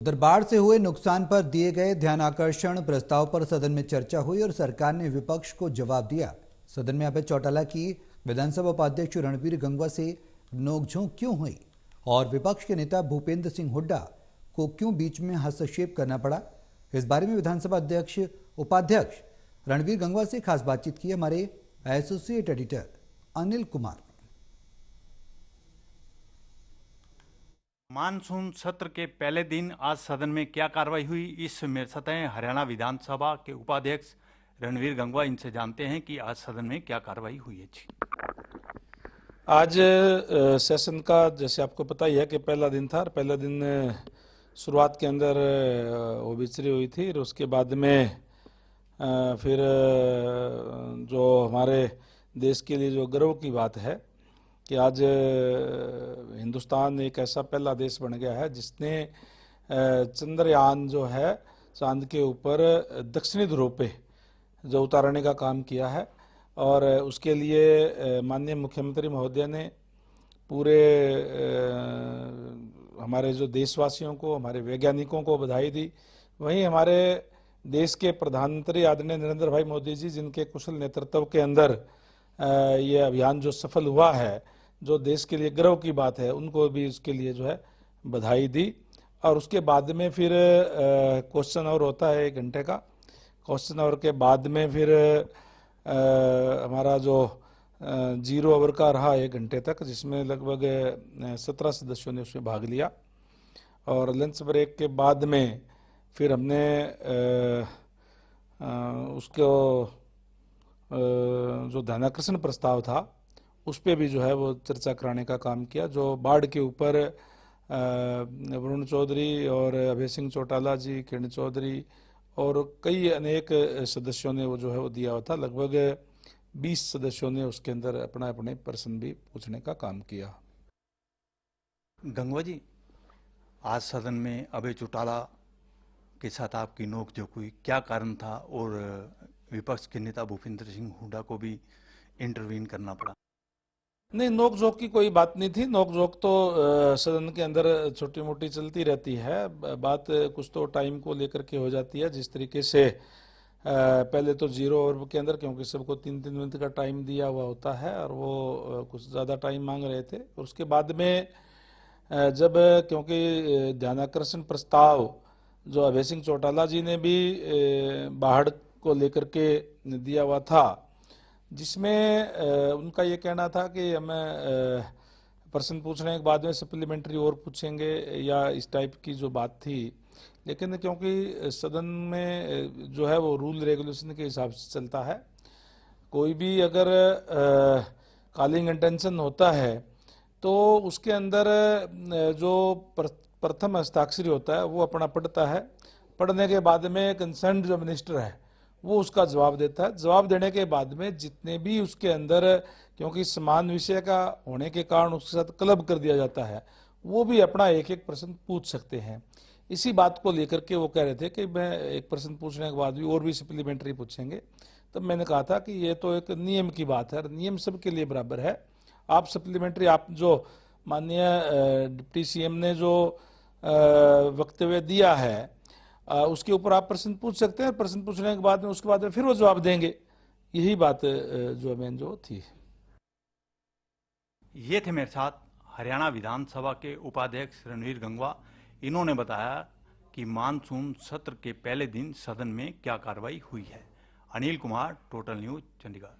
उधर बाढ़ से हुए नुकसान पर दिए गए ध्यानाकर्षण प्रस्ताव पर सदन में चर्चा हुई और सरकार ने विपक्ष को जवाब दिया। सदन में अभय चौटाला की विधानसभा उपाध्यक्ष रणवीर गंगवा से नोकझोंक क्यों हुई और विपक्ष के नेता भूपेंद्र सिंह हुड्डा को क्यों बीच में हस्तक्षेप करना पड़ा, इस बारे में विधानसभा उपाध्यक्ष रणवीर गंगवा से खास बातचीत की हमारे associate editor Anil Kumar. Monsoon सत्र के पहले दिन आज सदन में क्या कार्रवाई हुई, इस मेरे साथ हैं हरियाणा विधानसभा के उपाध्यक्ष रणवीर गंगवा। इनसे जानते हैं कि आज सदन में क्या कार्रवाई हुई है। जी, आज सेशन का जैसे आपको पता ही है कि पहला दिन था और पहला दिन शुरुआत के अंदर ओबिचरी हुई थी और उसके बाद में फिर जो हमारे देश के लिए जो गर्व की बात है कि आज हिंदुस्तान एक ऐसा पहला देश बन गया है जिसने चंद्रयान जो है चांद के ऊपर दक्षिणी ध्रुव पे जो उतारने का काम किया है और उसके लिए माननीय मुख्यमंत्री महोदय ने पूरे हमारे जो देशवासियों को, हमारे वैज्ञानिकों को बधाई दी। वहीं हमारे देश के प्रधानमंत्री आदरणीय नरेंद्र भाई मोदी जी, जिनके कुशल नेतृत्व के अंदर ये अभियान जो सफल हुआ है, जो देश के लिए गर्व की बात है, उनको भी उसके लिए जो है बधाई दी। और उसके बाद में फिर क्वेश्चन आवर होता है 1 घंटे का। क्वेश्चन आवर के बाद में फिर हमारा जो 0 आवर का रहा 1 घंटे तक, जिसमें लगभग 17 सदस्यों ने उसमें भाग लिया। और लंच ब्रेक के बाद में फिर हमने उसको जो ध्यानाकर्षण प्रस्ताव था उस पर भी जो है वो चर्चा कराने का काम किया। जो बाढ़ के ऊपर वरुण चौधरी और अभय सिंह चौटाला जी, किरण चौधरी और कई अनेक सदस्यों ने वो जो है वो दिया हुआ था। लगभग 20 सदस्यों ने उसके अंदर अपना अपने प्रश्न भी पूछने का काम किया। गंगवा जी, आज सदन में अभय चौटाला के साथ आपकी नोकझोंक हुई, क्या कारण था और विपक्ष के नेता भूपेंद्र सिंह हुड्डा को भी इंटरवीन करना पड़ा? नहीं, नोकझोंक की कोई बात नहीं थी। नोकझोंक तो सदन के अंदर छोटी मोटी चलती रहती है। बात कुछ तो टाइम को लेकर के हो जाती है। जिस तरीके से पहले तो 0 आवर के अंदर, क्योंकि सबको 3-3 मिनट का टाइम दिया हुआ होता है और वो कुछ ज़्यादा टाइम मांग रहे थे। और उसके बाद में जब क्योंकि ध्यानाकर्षण प्रस्ताव जो अभय सिंह चौटाला जी ने भी बाढ़ को लेकर के दिया हुआ था, जिसमें उनका ये कहना था कि हमें प्रश्न पूछने के बाद में सप्लीमेंट्री और पूछेंगे या इस टाइप की जो बात थी। लेकिन क्योंकि सदन में जो है वो रूल रेगुलेशन के हिसाब से चलता है, कोई भी अगर कॉलिंग इंटेंशन होता है तो उसके अंदर जो प्रथम हस्ताक्षरी होता है वो अपना पढ़ता है। पढ़ने के बाद में कंसर्न जो मिनिस्टर है वो उसका जवाब देता है। जवाब देने के बाद में जितने भी उसके अंदर, क्योंकि समान विषय का होने के कारण उसके साथ क्लब कर दिया जाता है, वो भी अपना एक एक प्रश्न पूछ सकते हैं। इसी बात को लेकर के वो कह रहे थे कि मैं एक प्रश्न पूछने के बाद भी और भी सप्लीमेंट्री पूछेंगे। तब मैंने कहा था कि ये तो एक नियम की बात है, नियम सबके लिए बराबर है। आप सप्लीमेंट्री, आप जो माननीय डिप्टी सीएम ने जो वक्तव्य दिया है उसके ऊपर आप प्रश्न पूछ सकते हैं। प्रश्न पूछने के बाद में उसके बाद में फिर वो जवाब देंगे। यही बात जो मेन जो थी। ये थे मेरे साथ हरियाणा विधानसभा के उपाध्यक्ष रणवीर गंगवा। इन्होंने बताया कि मानसून सत्र के पहले दिन सदन में क्या कार्रवाई हुई है। Anil Kumar, total news, Chandigarh.